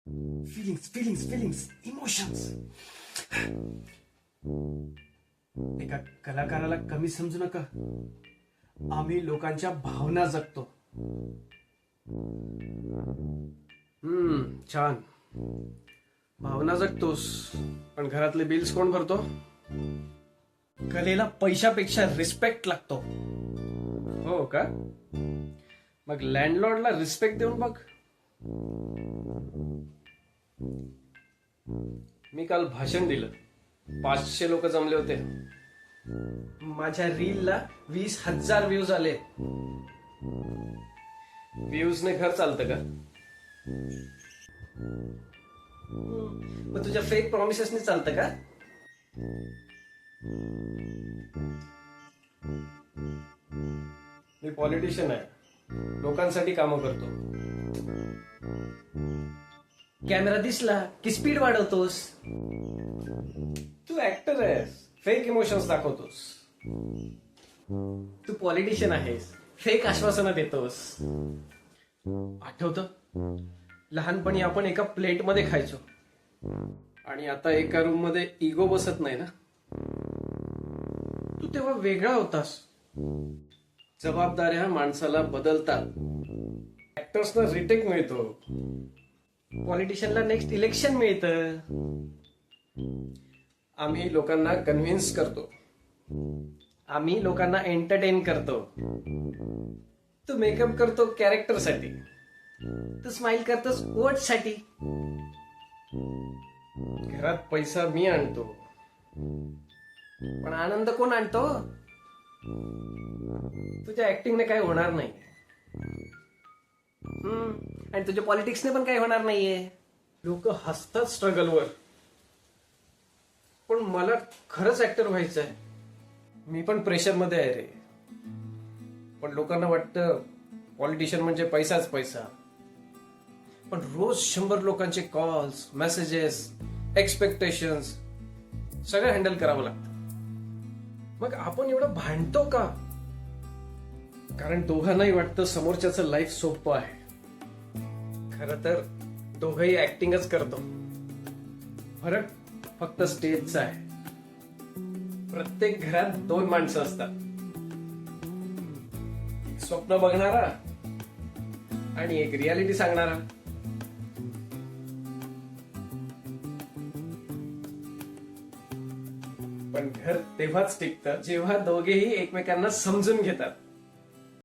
Feelings feelings feelings emotions. एका कलाकाराला कमी समजू नका. आम्ही लोकांच्या भावना जगतो. छान. भावना जगतोस, पण घरातले बिल्स कोण भरतो? कलेला पैशापेक्षा रिस्पेक्ट लागतो. हो का? मग लँडलॉर्डला रिस्पेक्ट देऊन बघ. मी काल भाषण दिलं. 500 लोक जमले होते. माझ्या रीलला 20,000 व्ह्यूज आले. व्ह्यूजने घर चालतं का? मग तुझ्या फेक प्रॉमिसेसने चालतं का? मी पॉलिटिशियन आहे. लोकांसाठी कामं करतो. कॅमेरा दिसला की स्पीड वाढवतोस. तू ऍक्टर आहेस, फेक इमोशन्स दाखवतोस. तू पॉलिटिशियन आहेस, फेक आश्वासनं देतोस. आठवतं लहानपणी आपण एका प्लेटमध्ये खायचो, आणि आता एका रूम मध्ये इगो बसत नाही ना. तू तेव्हा वेगळा होतास. जबाबदाऱ्या माणसाला बदलतात. ऍक्टर्सना रिटेक मिळतो, पॉलिटिशियनला नेक्स्ट इलेक्शन मिळतं. आम्ही लोकांना कन्व्हिन्स करतो. आम्ही लोकांना एंटरटेन करतो. तू मेकअप करतो कॅरेक्टरसाठी. तू स्माइल करतोस वोटसाठी. घरात पैसा मी आणतो, पण आनंद कोण आणतो? तुझ्या ऍक्टिंगने काय होणार नाही, आणि तुझ्या पॉलिटिक्सने पण काही होणार नाहीये. लोक हसतात स्ट्रगलवर, पण मला खरंच ऍक्टर व्हायचं आहे. मी पण प्रेशर मध्ये आहे रे. पण लोकांना वाटतं पॉलिटिशियन म्हणजे पैसाच पैसा. पण रोज 100 लोकांचे कॉल्स, मेसेजेस, एक्सपेक्टेशन्स सगळं हँडल करावं लागतं. मग आपण एवढं भांडतो का? कारण दोघांनाही वाटतं समोरच्याचं लाईफ सोपं आहे. खरं तर दोघंही ऍक्टिंगच करतो. फरक फक्त स्टेजचा आहे. प्रत्येक घरात 2 माणसं असतात. एक स्वप्न बघणारा आणि एक रियालिटी सांगणारा. पण घर तेव्हाच टिकतं जेव्हा दोघेही एकमेकांना समजून घेतात.